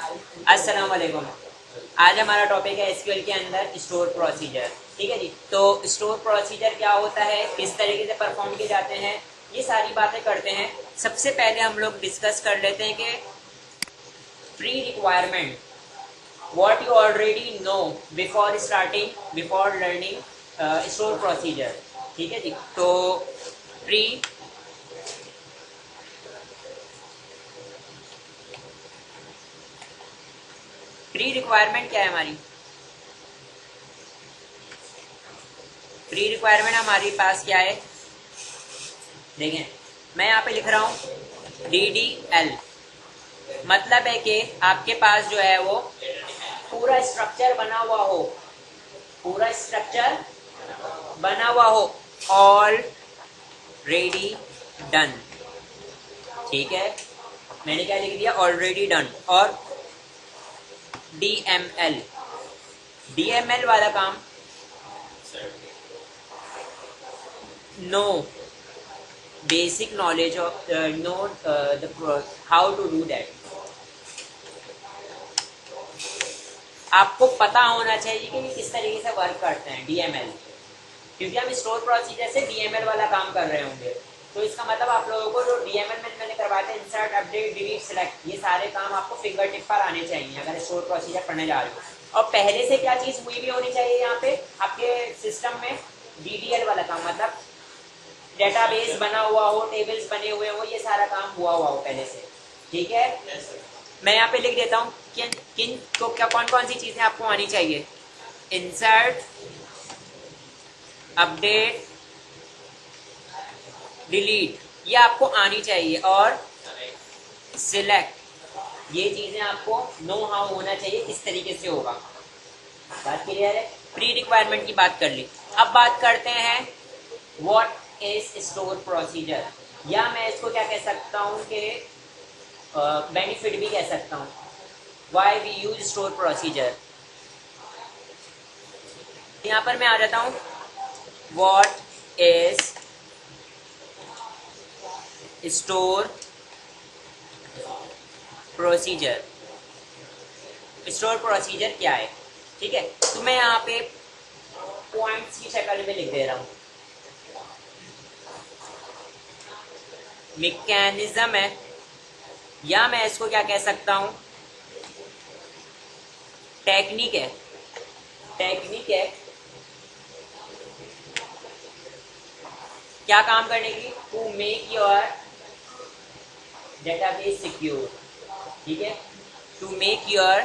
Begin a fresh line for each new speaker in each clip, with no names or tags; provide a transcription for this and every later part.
अस्सलाम वालेकुम। आज हमारा टॉपिक है एसक्यूएल के अंदर स्टोर प्रोसीजर। ठीक है जी। तो स्टोर प्रोसीजर क्या होता है, किस तरीके से परफॉर्म किए जाते हैं, ये सारी बातें करते हैं। सबसे पहले हम लोग डिस्कस कर लेते हैं कि pre requirement, what you already know before starting, before learning store procedure. ठीक है जी। तो प्री प्री रिक्वायरमेंट क्या है हमारी? प्री रिक्वायरमेंट हमारे पास क्या है, देखें मैं यहाँ पे लिख रहा हूँ DDL। मतलब है कि आपके पास जो है वो पूरा स्ट्रक्चर बना हुआ हो, पूरा स्ट्रक्चर बना हुआ हो, ऑलरेडी डन। ठीक है, मैंने क्या लिख दिया, ऑलरेडी डन। और DML, DML वाला काम, no basic knowledge of know the how to do that. आपको पता होना चाहिए कि ये किस तरीके से वर्क करते हैं DML, क्योंकि हम स्टोर प्रोसीजर से DML वाला काम कर रहे होंगे। तो इसका मतलब आप लोगों को जो DML में मैंने करवाए थे, इंसर्ट, अपडेट, डिलीट, सिलेक्ट, ये सारे काम आपको फिंगर टिप पर आने चाहिए अगर स्टोर प्रोसीजर पढ़ने जा रहे हो। और पहले से क्या चीज़ हुई भी होनी चाहिए यहाँ पे आपके सिस्टम में, DDL वाला काम, मतलब डेटाबेस बना हुआ हो, टेबल्स बने हुए हो, ये सारा काम हुआ हो पहले से। ठीक है, मैं यहाँ पे लिख देता हूँ कि किन को क्या कौन कौन सी चीज़ें आपको आनी चाहिए। इंसर्ट, अपडेट, डिलीट, ये आपको आनी चाहिए। और सिलेक्ट, ये चीज़ें आपको नो हाउ होना चाहिए, किस तरीके से होगा। बात क्लियर है? प्री रिक्वायरमेंट की बात कर ली। अब बात करते हैं व्हाट इज स्टोर प्रोसीजर, या मैं इसको क्या कह सकता हूँ कि बेनिफिट भी कह सकता हूँ। Why we use store procedure. यहाँ पर मैं आ जाता हूँ, what is store procedure. Store procedure क्या है? ठीक है, तो मैं यहाँ पे पॉइंट्स की शक्ल में लिख दे रहा हूँ। मैकेनिज्म है, या मैं इसको क्या कह सकता हूँ, टेक्निक है। टेक्निक है क्या काम करने की? To make your database secure. ठीक है, टू मेक योर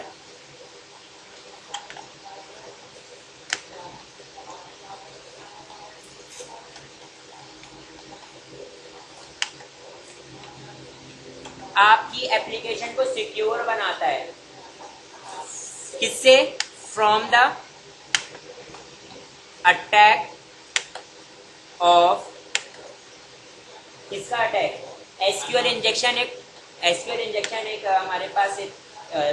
आपकी एप्लीकेशन को सिक्योर बनाता है। किससे? फ्रॉम द अटैक ऑफ, किसका अटैक? SQL injection. एक हमारे पास एक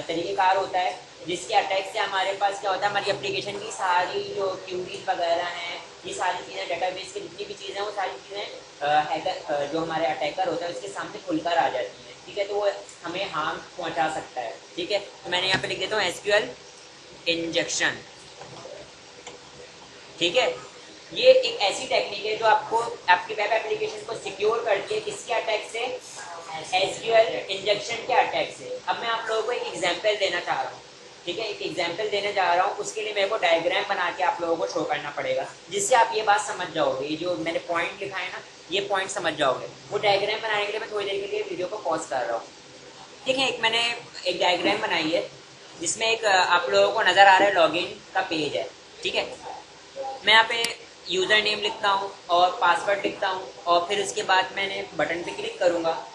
तरीकेकार होता है जिसके अटैक से हमारे पास क्या होता है, हमारी एप्लीकेशन की सारी जो क्यूरीज वगैरह हैं, ये सारी चीज़ें, डेटाबेस की जितनी भी चीज़ें हैं, वो सारी चीज़ें हैकर जो हमारे अटैकर होता है उसके सामने खुलकर आ जाती हैं। ठीक है, तो वो हमें हार्म पहुंचा सकता है। ठीक है, तो मैंने यहाँ पे लिख देता हूँ एसक्यूएल इंजेक्शन। ठीक है, ये एक ऐसी टेक्निक है जो आपको आपकी वेब एप्लीकेशन को सिक्योर करती है। किसके अटैक से? एसक्यूएल इंजेक्शन के अटैक से। अब मैं आप लोगों को एक एग्जांपल देना चाह रहा हूँ। ठीक है, एक एग्जांपल देने जा रहा हूँ, उसके लिए मेरे को डायग्राम बना के आप लोगों को शो करना पड़ेगा, जिससे आप ये बात समझ जाओगे। ये जो मैंने पॉइंट लिखा है ना, ये पॉइंट समझ जाओगे। वो डायग्राम बनाने के लिए मैं थोड़ी देर के लिए वीडियो को पॉज कर रहा हूँ। ठीक है, मैंने एक डायग्राम बनाई है जिसमें एक आप लोगों को नज़र आ रहा है लॉगिन का पेज है। ठीक है, मैं यहाँ पे यूज़र नेम लिखता हूँ और पासवर्ड लिखता हूँ, और फिर उसके बाद मैंने बटन पे क्लिक करूँगा।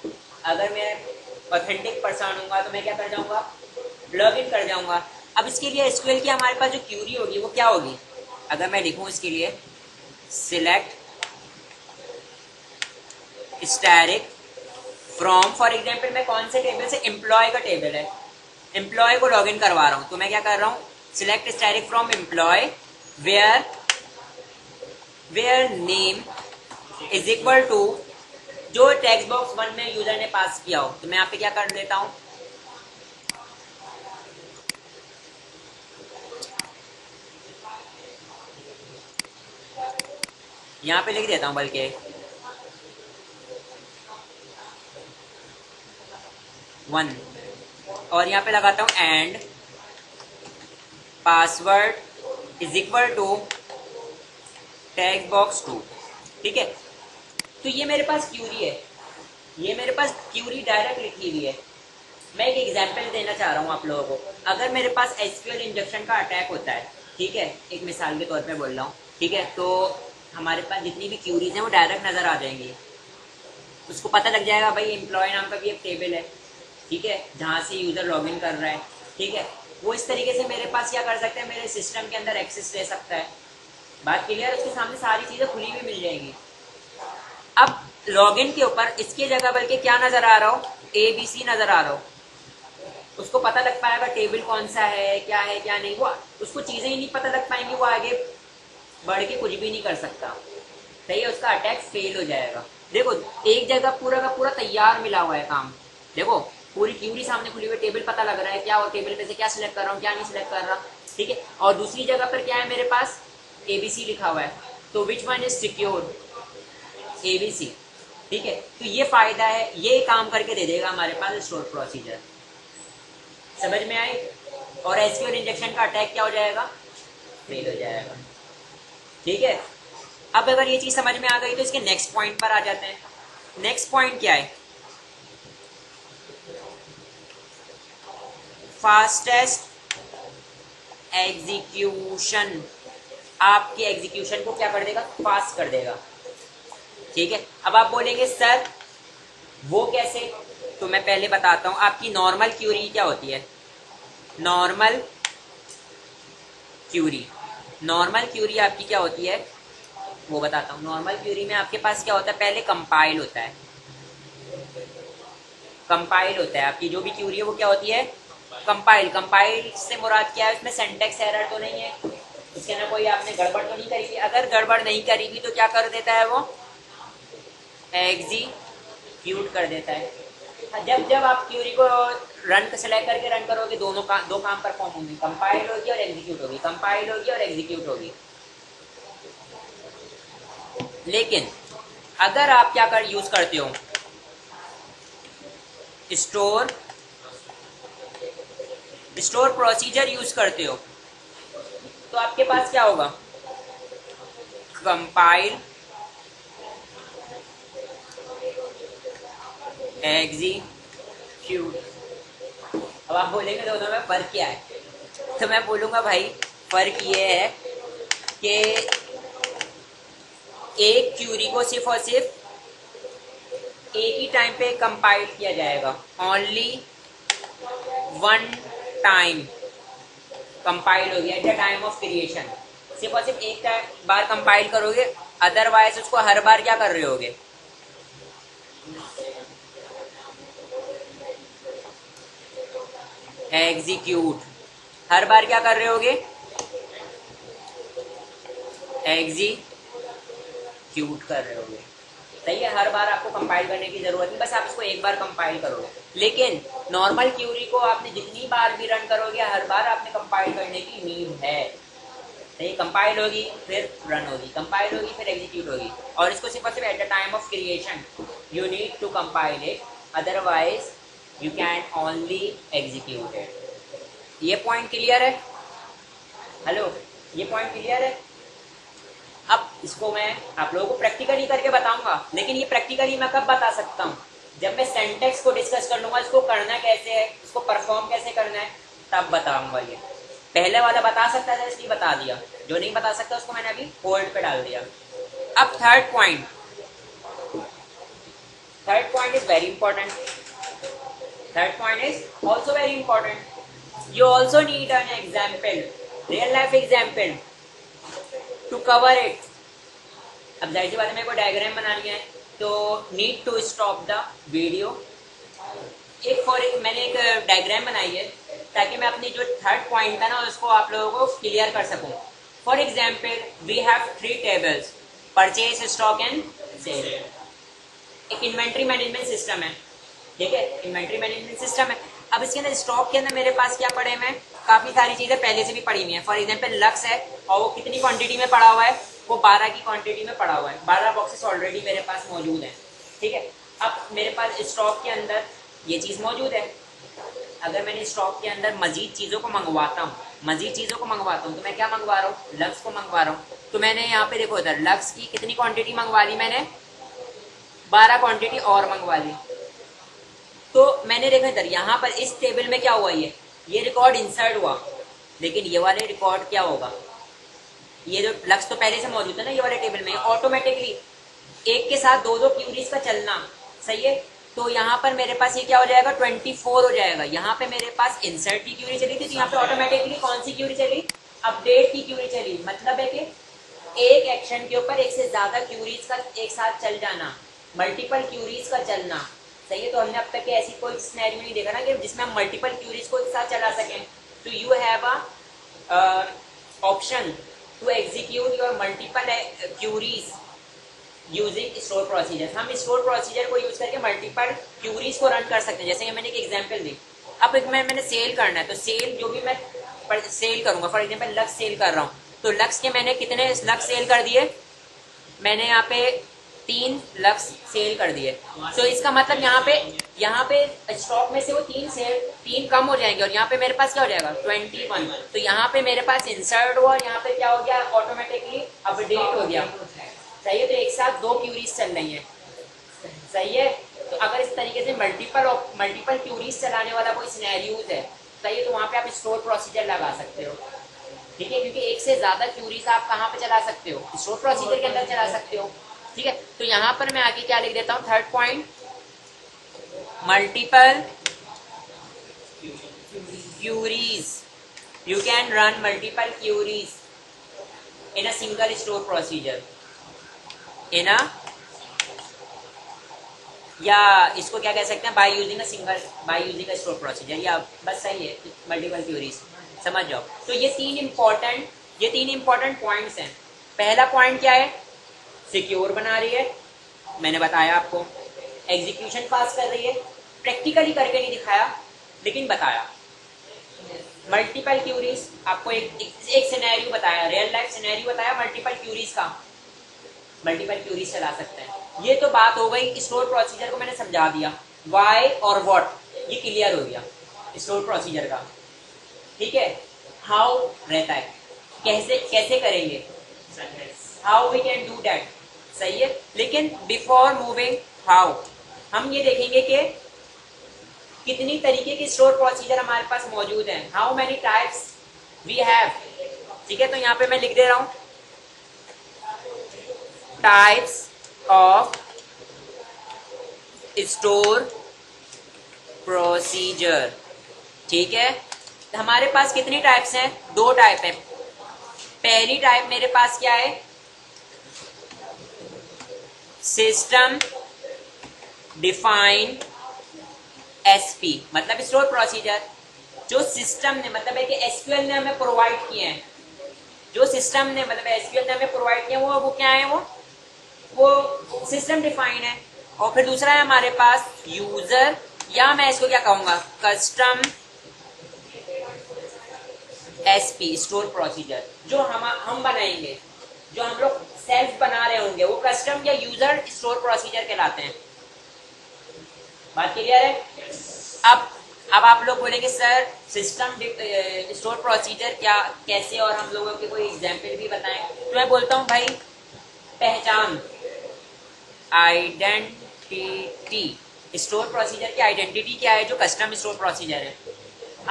अगर मैं ऑथेंटिक पर्सन हूँगा तो मैं क्या कर जाऊँगा, लॉग इन कर जाऊँगा। अब इसके लिए एसक्यूएल की हमारे पास जो क्यूरी होगी वो क्या होगी? अगर मैं लिखूँ इसके लिए select static from, for example मैं कौन से टेबल से, एम्प्लॉय का टेबल है, एम्प्लॉय को लॉग इन करवा रहा हूँ, तो मैं क्या कर रहा हूँ, select static from employ where name is equal to जो टेक्स्ट बॉक्स 1 में यूजर ने पास किया हो। तो मैं यहाँ पे क्या कर देता हूँ, यहाँ पे लिख देता हूँ बल्कि 1 और यहाँ पे लगाता हूँ and password is equal to tag box 2। ठीक है, तो ये मेरे पास क्यूरी है, ये मेरे पास क्यूरी डायरेक्ट लिखी हुई है। मैं एक एग्जांपल देना चाह रहा हूँ आप लोगों को। अगर मेरे पास एसक्यूएल इंजेक्शन का अटैक होता है, ठीक है, एक मिसाल के तौर पे बोल रहा हूँ, ठीक है, तो हमारे पास जितनी भी क्यूरीज हैं वो डायरेक्ट नज़र आ जाएंगी। उसको पता लग जाएगा भाई एम्प्लॉय नाम का भी एक टेबल है, ठीक है, जहाँ से यूज़र लॉगिन कर रहा है, ठीक है, वो इस तरीके से मेरे पास क्या कर सकते हैं, मेरे सिस्टम के अंदर एक्सेस ले सकता है। बात क्लियर है? उसके सामने सारी चीज़ें खुली हुई मिल जाएंगी। अब लॉगिन के ऊपर इसके जगह बल्कि क्या नज़र आ रहा हो, ABC नज़र आ रहा हो, उसको पता लग पाएगा टेबल कौन सा है क्या नहीं, वो उसको चीज़ें ही नहीं पता लग पाएंगी, वो आगे बढ़ के कुछ भी नहीं कर सकता। सही है, उसका अटैक फेल हो जाएगा। देखो एक जगह पूरा का पूरा तैयार मिला हुआ है काम, देखो पूरी क्यूरी सामने खुली हुई, टेबल पता लग रहा है क्या, और टेबल पे से क्या सिलेक्ट कर रहा हूँ क्या नहीं सिलेक्ट कर रहा, ठीक है। और दूसरी जगह पर क्या है, मेरे पास ABC लिखा हुआ है, तो which one is secured, ABC, ठीक है। तो ये फायदा है, ये काम करके दे देगा हमारे पास स्टोर प्रोसीजर। समझ में आई? और एसक्यूएल इंजेक्शन का अटैक क्या हो जाएगा, फेल हो जाएगा। ठीक है, अब अगर ये चीज समझ में आ गई तो इसके नेक्स्ट पॉइंट पर आ जाते हैं। नेक्स्ट पॉइंट क्या है, फास्टेस्ट एग्जीक्यूशन। आपके एग्जीक्यूशन को क्या कर देगा, फास्ट कर देगा। ठीक है, अब आप बोलेंगे सर वो कैसे, तो मैं पहले बताता हूं। आपकी नॉर्मल क्यूरी क्या होती है, नॉर्मल क्यूरी, नॉर्मल क्यूरी आपकी क्या होती है वो बताता हूँ। नॉर्मल क्यूरी में आपके पास क्या होता है, पहले कंपाइल होता है, कंपाइल होता है। आपकी जो भी क्यूरी है वो क्या होती है, कंपाइल। कंपाइल से मुराद क्या है, उसमें सिंटैक्स एरर तो नहीं है, उसके अंदर कोई आपने गड़बड़ तो नहीं करी थी। अगर गड़बड़ नहीं करी थी तो क्या कर देता है, वो एग्जीक्यूट कर देता है। जब जब आप क्यूरी को रन सेलेक्ट करके रन करोगे, दो काम परफॉर्म होंगे, कंपाइल होगी और एग्जीक्यूट होगी, कंपाइल होगी और एग्जीक्यूट होगी। लेकिन अगर आप क्या कर यूज करते हो, स्टोर प्रोसीजर यूज करते हो, तो आपके पास क्या होगा, कंपाइल एग्जीक्यूट। अब आप बोलेंगे दोनों में फर्क क्या है, तो मैं बोलूंगा भाई फर्क ये है कि एक क्यूरी को सिर्फ और सिर्फ एक ही टाइम पे कंपाइल किया जाएगा, ओनली वन टाइम कंपाइल होगी eight the time of creation. सिर्फ और सिर्फ एक बार कंपाइल करोगे, अदरवाइज उसको हर बार क्या कर रहे होगे, एग्जीक्यूट। हर बार क्या कर रहे होगे, एग्जीक्यूट कर रहे होगे। सही है, हर बार आपको कंपाइल करने की जरूरत नहीं, बस आप इसको एक बार कंपाइल करोगे। लेकिन नॉर्मल क्यूरी को आपने जितनी बार भी रन करोगे, हर बार आपने कंपाइल करने की नीड है। सही, कंपाइल होगी फिर रन होगी, कंपाइल होगी फिर एग्जीक्यूट होगी। और इसको सिर्फ और सिर्फ at the time of creation you need to compile it, otherwise you can only execute it. ये पॉइंट क्लियर है? हेलो, ये पॉइंट क्लियर है? अब इसको मैं आप लोगों को प्रैक्टिकली करके बताऊंगा, लेकिन ये प्रैक्टिकली मैं कब बता सकता हूँ, जब मैं सिंटैक्स को डिस्कस कर लूंगा, इसको करना कैसे है, इसको परफॉर्म कैसे करना है, तब बताऊंगा। ये पहले वाला बता सकता था इसलिए बता दिया, जो नहीं बता सकता उसको मैंने अभी होल्ड पे डाल दिया। अब third point is very important, third point is also very important. You also need an example, real life example to cover it. अब जाहिर सी बात है, मेरे को डायग्राम बनानी है, तो need to stop the video. मैंने एक डायग्राम बनाई है ताकि मैं अपनी जो थर्ड पॉइंट था ना उसको आप लोगों को क्लियर कर सकूं। For example we have 3 tables, purchase, stock and sale. एक इन्वेंट्री मैनेजमेंट सिस्टम है, ठीक है, इन्वेंट्री मैनेजमेंट सिस्टम है। अब इसके अंदर स्टॉक के अंदर मेरे पास क्या पड़े हुए हैं, काफी सारी चीजें पहले से भी पड़ी हुई हैं। फॉर एग्जाम्पल लक्स है और वो कितनी क्वांटिटी में पड़ा हुआ है, वो 12 की क्वांटिटी में पड़ा हुआ है, 12 बॉक्सेस ऑलरेडी मेरे पास मौजूद हैं, ठीक है। अब मेरे पास स्टॉक के अंदर ये चीज़ मौजूद है। अगर मैंने स्टॉक के अंदर मजीद चीज़ों को मंगवाता हूँ, तो मैं क्या मंगवा रहा हूँ, लक्स को मंगवा रहा हूँ। तो मैंने यहाँ पे देखो इधर लक्स की कितनी क्वांटिटी मंगवा ली मैंने, 12 क्वांटिटी और मंगवा ली। तो मैंने देखा इधर यहाँ पर इस टेबल में क्या हुआ, ये रिकॉर्ड इंसर्ट हुआ, लेकिन ये वाले रिकॉर्ड क्या होगा, ये जो लक्स तो पहले से मौजूद है ना ये वाले टेबल में, ऑटोमेटिकली एक के साथ दो क्यूरीज का चलना, सही है। तो यहाँ पर मेरे पास ये क्या हो जाएगा, 24 हो जाएगा। यहाँ पे मेरे पास इंसर्ट की क्यूरी चली थी, तो यहाँ पे ऑटोमेटिकली कौन सी क्यूरी चली, अपडेट की क्यूरी चली। मतलब है कि एक एक्शन के ऊपर एक से ज्यादा क्यूरीज का एक साथ चल जाना, मल्टीपल क्यूरीज का चलना, सही है। तो हमने अब तक ऐसी कोई सिनेरियो नहीं देखा ना कि जिसमें हम मल्टीपल क्यूरीज को एक साथ चला सकें। तो you have a option to execute your multiple queries using store procedure. हम स्टोर प्रोसीजर को यूज करके मल्टीपल क्यूरीज को रन कर सकते हैं। जैसे कि मैंने एक एग्जांपल दी, अब एक मैंने सेल करना है, तो सेल जो भी मैं सेल करूंगा, फॉर एग्जांपल लक्स सेल कर रहा हूँ, तो लक्स के मैंने कितने लक्स सेल कर दिए, मैंने यहाँ पे 3 लक्स सेल कर दिए। तो इसका मतलब यहाँ पे स्टॉक में से वो 3 कम हो जाएंगे और यहाँ पे मेरे पास क्या हो जाएगा, 21। तो यहाँ पे मेरे पास इंसर्ट हुआ और यहाँ पे क्या हो गया, ऑटोमेटिकली अपडेट हो गया, सही है। तो एक साथ 2 क्यूरीज चल रही है, सही है। तो अगर इस तरीके से मल्टीपल क्यूरीज चलाने वाला कोई सिनेरियोज है, सही है, तो वहाँ पे आप स्टोर प्रोसीजर लगा सकते हो, ठीक है। क्योंकि एक से ज्यादा क्यूरीज आप कहाँ पे चला सकते हो, स्टोर प्रोसीजर के अंदर चला सकते हो, ठीक है। तो यहाँ पर मैं आगे क्या लिख देता हूँ, 3rd point, multiple queries, you can run multiple queries in a single store procedure, in a, या इसको क्या कह सकते हैं, by using a store procedure, या बस सही है, मल्टीपल क्यूरीज, समझ जाओ। तो ये तीन इंपॉर्टेंट पॉइंट्स हैं। पहला पॉइंट क्या है, सिक्योर बना रही है, मैंने बताया आपको, एग्जीक्यूशन पास कर रही है, प्रैक्टिकली करके नहीं दिखाया लेकिन बताया। मल्टीपल क्यूरीज, आपको एक सिनेरियो बताया, रियल लाइफ सिनेरियो बताया, मल्टीपल क्यूरीज का, मल्टीपल क्यूरीज चला सकते हैं। ये तो बात हो गई, स्टोर प्रोसीजर को मैंने समझा दिया, वाई और व्हाट ये क्लियर हो गया स्टोर प्रोसीजर का, ठीक है। हाउ रहता है, कैसे करेंगे, how we can do that, सही है। लेकिन बिफोर मूविंग हाउ, हम ये देखेंगे कि कितनी तरीके के स्टोर प्रोसीजर हमारे पास मौजूद हैं, how many types we have, ठीक है। तो यहाँ पे मैं लिख दे रहा हूं, टाइप्स ऑफ स्टोर प्रोसीजर, ठीक है। हमारे पास कितनी टाइप्स हैं, 2 टाइप है। पहली टाइप मेरे पास क्या है, सिस्टम डिफाइंड एसपी, मतलब स्टोर प्रोसीजर जो सिस्टम ने, मतलब है कि एसक्यूएल ने हमें प्रोवाइड किए हैं, जो सिस्टम ने मतलब एसक्यूएल ने हमें प्रोवाइड किया वो क्या है, वो सिस्टम डिफाइंड है। और फिर दूसरा है हमारे पास यूजर, या मैं इसको क्या कहूंगा, कस्टम एसपी स्टोर प्रोसीजर, जो हम बनाएंगे, जो हम लोग सेल्फ बना रहे होंगे, वो कस्टम या यूजर स्टोर प्रोसीजर कहलाते हैं। बात क्लियर है। अब आप लोग बोलेंगे सर सिस्टम स्टोर प्रोसीजर क्या, कैसे, और हम लोगों के कोई एग्जाम्पल भी बताएं। तो मैं बोलता हूं भाई, पहचान, आइडेंटिटी, स्टोर प्रोसीजर की आइडेंटिटी क्या है, जो कस्टम स्टोर प्रोसीजर है।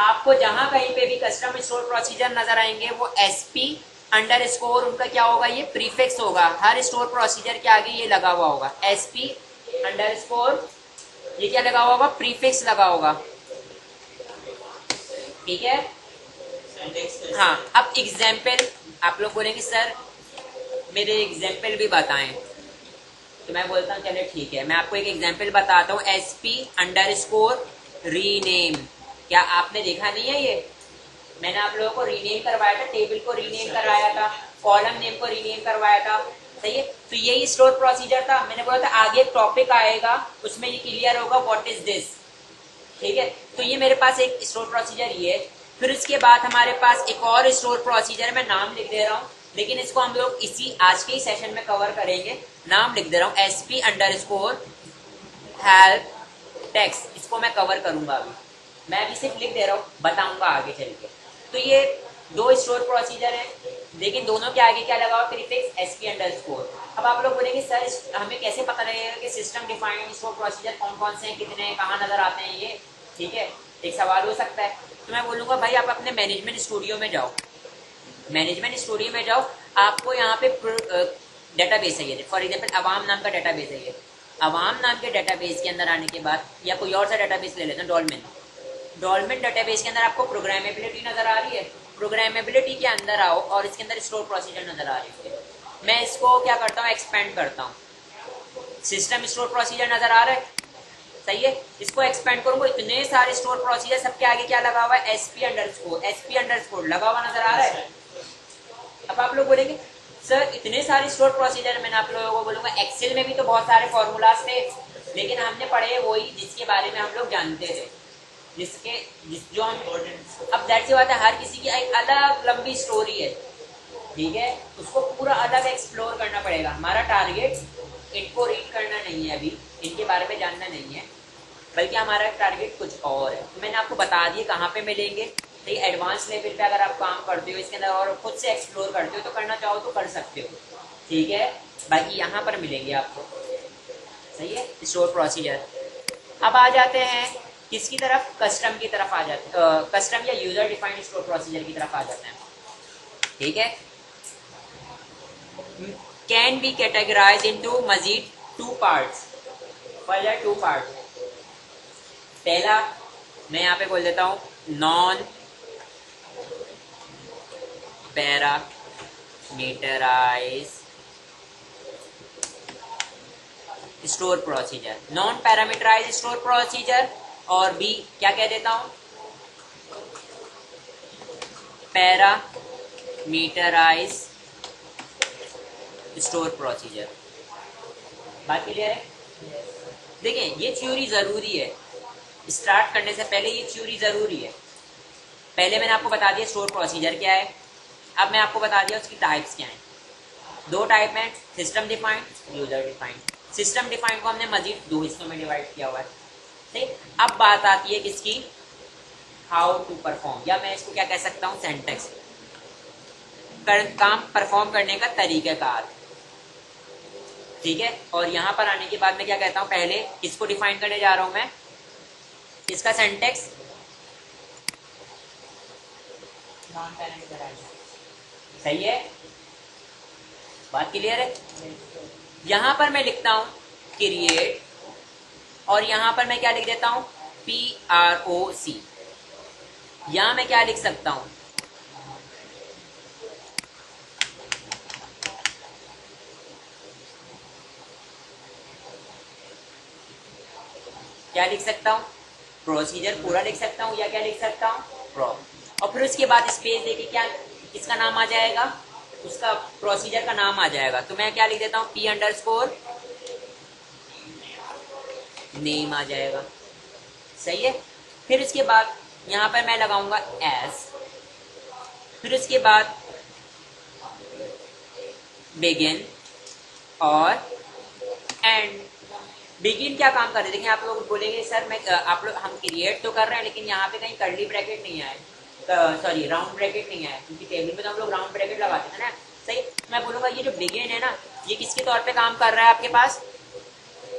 आपको जहां कहीं पे भी कस्टम स्टोर प्रोसीजर नजर आएंगे, वो एसपी अंडरस्कोर उनका क्या होगा, ये प्रीफिक्स होगा, हर स्टोर प्रोसीजर के आगे ये लगा हुआ होगा, एसपी अंडरस्कोर, ये क्या लगा हुआ होगा, प्रीफिक्स लगा होगा, ठीक है। हाँ, अब एग्जाम्पल, आप लोग बोलेंगे सर मेरे एग्जाम्पल भी बताएं, तो मैं बोलता हूँ चले ठीक है, मैं आपको एक एग्जाम्पल बताता हूँ, एसपी अंडरस्कोर रीनेम। क्या आपने देखा नहीं है, ये मैंने आप लोगों को रीनेम करवाया था, टेबल को रीनेम करवाया था, कॉलम नेम को रीनेम करवाया था, सही है। तो यही स्टोर प्रोसीजर था। मैंने बोला था आगे एक टॉपिक आएगा, उसमें ये क्लियर होगा व्हाट इज दिस, ठीक है। तो ये मेरे पास एक स्टोर प्रोसीजर ये है। फिर इसके बाद हमारे पास एक और स्टोर प्रोसीजर है, मैं नाम लिख दे रहा हूँ, लेकिन इसको हम लोग इसी आज के ही सेशन में कवर करेंगे। नाम लिख दे रहा हूँ SP_हेल्प टेक्स्ट, इसको मैं कवर करूंगा अभी। मैं अभी सिर्फ लिख दे रहा हूँ, बताऊंगा आगे चल के। तो ये दो स्टोर प्रोसीजर है, लेकिन दोनों के आगे क्या लगा हुआ प्रीफिक्स SP_। अब आप लोग बोलेंगे सर हमें कैसे पता लगेगा कि सिस्टम डिफाइंड स्टोर प्रोसीजर कौन कौन से हैं, कितने हैं, कहाँ नजर आते हैं ये, ठीक है, एक सवाल हो सकता है। तो मैं बोलूँगा भाई आप अपने मैनेजमेंट स्टूडियो में जाओ, मैनेजमेंट स्टूडियो में जाओ, आपको यहाँ पे डेटाबेस है ये, फॉर एग्जाम्पल अवाम नाम का डेटाबेस है ये। अवाम नाम के डेटाबेस के अंदर आने के बाद, या कोई और सा डेटाबेस ले लेते हैं, डॉल्मेन डेटाबेस के अंदर आपको प्रोग्रामेबिलिटी नजर आ रही है। प्रोग्रामेबिलिटी के अंदर आओ और इसके अंदर स्टोर प्रोसीजर नजर आ रही है। मैं इसको क्या करता हूँ, एक्सपेंड करता हूँ, सिस्टम स्टोर प्रोसीजर नजर आ रहा है, सही है। इसको एक्सपेंड करूंगा, इतने सारे स्टोर प्रोसीजर, सबके आगे क्या लगा हुआ है SP_, लगा हुआ नजर आ रहा है। अब आप लोग बोलेंगे सर इतने सारे स्टोर प्रोसीजर, मैंने आप लोगों को बोलूंगा एक्सेल में भी तो बहुत सारे फॉर्मूलाज थे, लेकिन हमने पढ़े वही जिसके बारे में हम लोग जानते थे, जो हम, अब जाहिर सी बात है हर किसी की एक अलग लंबी स्टोरी है, ठीक है, उसको पूरा अलग एक्सप्लोर करना पड़ेगा। हमारा टारगेट इनको रीड करना नहीं है, अभी इनके बारे में जानना नहीं है, बल्कि हमारा टारगेट कुछ और है। तो मैंने आपको बता दिया कहाँ पे मिलेंगे। तो ये एडवांस लेवल पे अगर आप काम करते हो इसके अंदर और खुद से एक्सप्लोर करते हो तो करना चाहो तो कर सकते हो, ठीक है, बाकी यहाँ पर मिलेंगे आपको, सही है, स्टोर प्रोसीजर। अब आ जाते हैं किसकी तरफ, कस्टम की तरफ आ जाते हैं, कस्टम या यूजर डिफाइंड स्टोर प्रोसीजर की तरफ आ जाते हैं, ठीक है। कैन बी कैटेगराइज इनटू मजीद 2 पार्ट्स, फर्दर 2 पार्ट्स। पहला मैं यहाँ पे बोल देता हूँ non parameterize store procedure, non parameterize store procedure, और बी क्या कह देता हूँ, पैरामीटराइज स्टोर प्रोसीजर। बात क्लियर है? देखिए ये थ्योरी जरूरी है, स्टार्ट करने से पहले ये थ्योरी जरूरी है। पहले मैंने आपको बता दिया स्टोर प्रोसीजर क्या है, अब मैं आपको बता दिया उसकी टाइप्स क्या हैं। 2 टाइप हैं, system defined, user defined. System defined को हमने मजीद 2 हिस्सों में डिवाइड किया हुआ है, ठीक। अब बात आती है किसकी, हाउ टू परफॉर्म, या मैं इसको क्या कह सकता हूँ, सिंटैक्स, काम परफॉर्म करने का तरीकाकार, ठीक है। और यहाँ पर आने के बाद मैं क्या कहता हूँ, पहले किसको डिफाइन करने जा रहा हूँ मैं, इसका सिंटैक्स, नॉन पैरामीटराइज्ड, सही है, बात क्लियर है। यहां पर मैं लिखता हूं क्रिएट, और यहां पर मैं क्या लिख देता हूं, PROC। यहां मैं क्या लिख सकता हूं, क्या लिख सकता हूं, प्रोसीजर पूरा लिख सकता हूं, या क्या लिख सकता हूं, प्रो, और फिर उसके बाद स्पेस देके क्या किसका नाम आ जाएगा, उसका प्रोसीजर का नाम आ जाएगा। तो मैं क्या लिख देता हूँ, P_, नेम आ जाएगा, सही है। फिर इसके बाद यहाँ पर मैं लगाऊंगा एस, फिर उसके बाद बिगिन और एंड। बिगिन क्या काम कर रहे हैं, देखिए आप लोग बोलेंगे सर मैं आप लोग हम क्रिएट तो कर रहे हैं लेकिन यहाँ पे कहीं कर्ली ब्रैकेट नहीं आए, सॉरी राउंड ब्रैकेट नहीं आया, क्योंकि टेबल में तो हम लोग राउंड ब्रैकेट लगाते थे ना, सही। मैं बोलूंगा ये जो बिगिन है ना, ये किसके तौर पे काम कर रहा है आपके पास,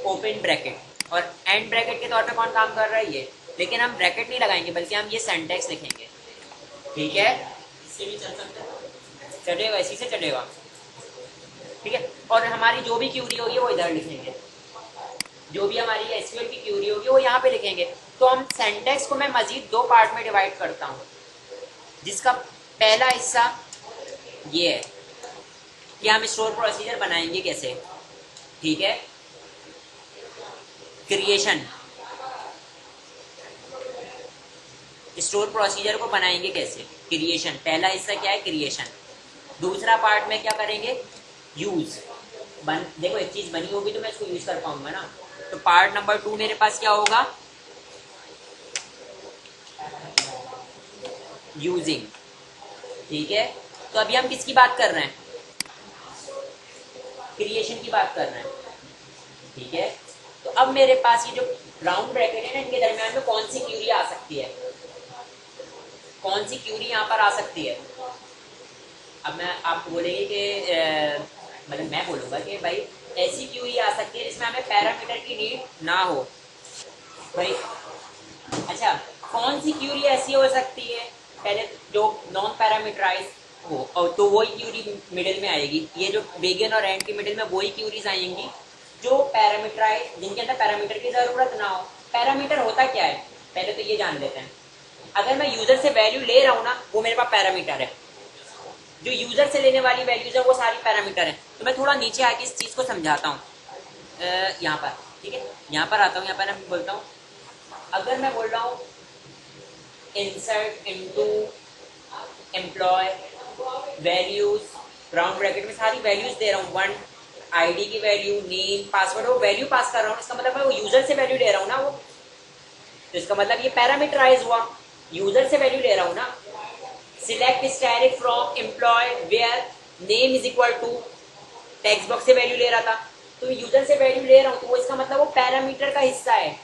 ओपन ब्रैकेट, और एंड ब्रैकेट के तौर पे कौन काम कर रहा है ये, लेकिन हम ब्रैकेट नहीं लगाएंगे बल्कि हम ये सिंटैक्स लिखेंगे, ठीक है। इससे भी चल सकता है, चलेगा, इसी से चलेगा, ठीक है। और हमारी जो भी क्यूरी होगी वो इधर लिखेंगे, जो भी हमारी एसक्यूएल की क्यूरी होगी वो यहाँ पे लिखेंगे। तो हम सिंटैक्स को मैं मजीद 2 पार्ट में डिवाइड करता हूँ, जिसका पहला हिस्सा ये है कि हम स्टोर प्रोसीजर बनाएंगे कैसे, ठीक है। क्रिएशन, स्टोर प्रोसीजर को बनाएंगे कैसे, क्रिएशन, पहला हिस्सा क्या है, क्रिएशन। दूसरा पार्ट में क्या करेंगे, यूज, देखो एक चीज बनी होगी तो मैं इसको यूज कर पाऊंगा ना, तो पार्ट नंबर 2 मेरे पास क्या होगा, यूजिंग, ठीक है। तो अभी हम किसकी बात कर रहे हैं, क्रिएशन की बात कर रहे हैं, ठीक है। तो अब मेरे पास ये जो राउंड ब्रैकेट है ना, इनके दरमियान में कौन सी क्यूरी आ सकती है, कौन सी क्यूरी यहाँ पर आ सकती है। अब मैं आप बोलेंगे कि मतलब मैं बोलूँगा कि भाई ऐसी क्यूरी आ सकती है जिसमें हमें पैरामीटर की नीड ना हो भाई। अच्छा, कौन सी क्यूरी ऐसी हो सकती है, पहले जो नॉन पैरामीटराइज हो, और तो वही क्यूरी मिडिल में आएगी। ये जो बिगिन और एंड के मिडिल में वही क्यूरीज आएंगी जो पैरामीटराइज, जिनके अंदर पैरामीटर की जरूरत ना हो। पैरामीटर होता क्या है, पहले तो ये जान लेते हैं। अगर मैं यूजर से वैल्यू ले रहा हूँ ना, वो मेरे पास पैरामीटर है। जो यूजर से लेने वाली वैल्यूज है वो सारी पैरामीटर है। तो मैं थोड़ा नीचे आके इस चीज को समझाता हूँ। यहाँ पर ठीक है, यहाँ पर आता हूँ, यहाँ पर मैं बोलता हूँ, अगर मैं बोल रहा हूँ insert into employ values, round bracket में सारी वैल्यूज दे रहा हूँ, वन आईडी की वैल्यू, नेम, पासवर्ड, वो वैल्यू पास कर रहा हूँ। इसका मतलब मैं वो यूजर से वैल्यू ले रहा हूँ ना, वो तो इसका मतलब ये पैरामीटराइज हुआ, यूजर से वैल्यू ले रहा हूँ ना। Select static from employ where name is equal to, text box से वैल्यू ले रहा था, तो यूजर से वैल्यू ले रहा हूँ, तो वो इसका मतलब वो पैरामीटर का हिस्सा है।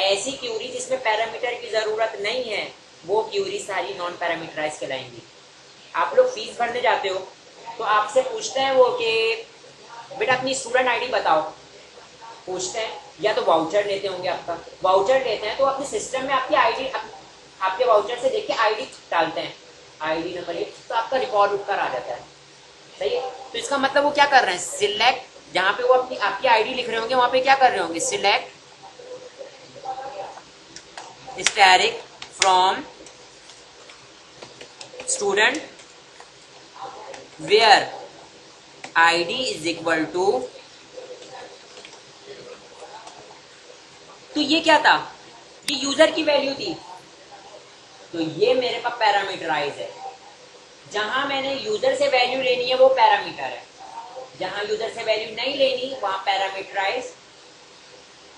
ऐसी क्यूरी जिसमें पैरामीटर की जरूरत नहीं है, वो क्यूरी सारी नॉन पैरामीटराइज कहलाएंगी। आप लोग फीस भरने जाते हो तो आपसे पूछते हैं वो कि बेटा अपनी स्टूडेंट आईडी बताओ, पूछते हैं, या तो वाउचर लेते होंगे, आपका वाउचर लेते हैं तो अपने सिस्टम में आपकी आईडी, आपके वाउचर से देख के आईडी डालते हैं, आईडी नंबर ये, तो आपका रिकॉर्ड उठकर आ जाता है, सही है। तो इसका मतलब वो क्या कर रहे हैं, सिलेक्ट, जहाँ पे वो अपनी आपकी आईडी लिख रहे होंगे वहां पे क्या कर रहे होंगे, select static from student where ID is equal to, तो ये क्या था, ये यूजर की वैल्यू थी, तो ये मेरे पास पैरामीटराइज है। जहां मैंने यूजर से वैल्यू लेनी है वो पैरामीटर है, जहां यूजर से वैल्यू नहीं लेनी वहां पैरामीटराइज,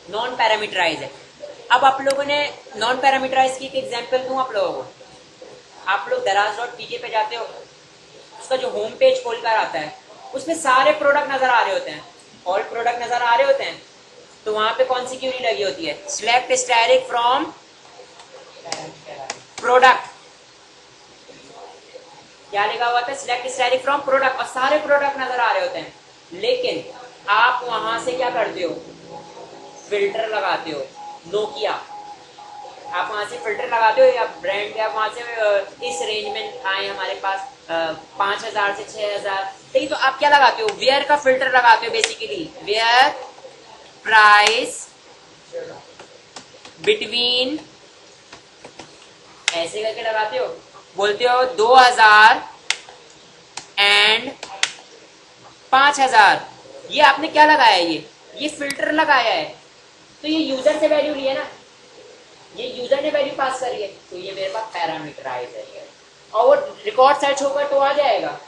नॉन पैरामीटराइज है। अब आप लोगों ने नॉन पैरामीटराइज की एक एग्जांपल दूं आप लोगों को। आप लोग दराज.pk पे जाते हो, उसका जो होम पेज खोलकर आता है उसमें सारे प्रोडक्ट नजर आ रहे होते हैं, ऑल प्रोडक्ट नजर आ रहे होते हैं, तो वहां पे कौन सी क्यूरी लगी होती है, सिलेक्ट स्टैटिक फ्रॉम प्रोडक्ट, क्या लिखा हुआ था, सिलेक्ट स्टैटिक फ्रॉम प्रोडक्ट, और सारे प्रोडक्ट नजर आ रहे होते हैं। लेकिन आप वहां से क्या करते हो, फिल्टर लगाते हो, नोकिया, आप वहां से फिल्टर लगाते हो, या ब्रांड, या वहां से इस रेंज में आए हमारे पास 5000 से 6000, ठीक, तो आप क्या लगाते हो, वेयर का फिल्टर लगाते हो, बेसिकली वेयर प्राइस बिटवीन, ऐसे करके लगाते हो, बोलते हो 2000 एंड 5000, ये आपने क्या लगाया है, ये फिल्टर लगाया है, तो ये यूजर से वैल्यू ली है ना, ये यूजर ने वैल्यू पास करी है, तो ये मेरे पास पैरामीटराइज है, और वो रिकॉर्ड सर्च होकर तो आ जाएगा,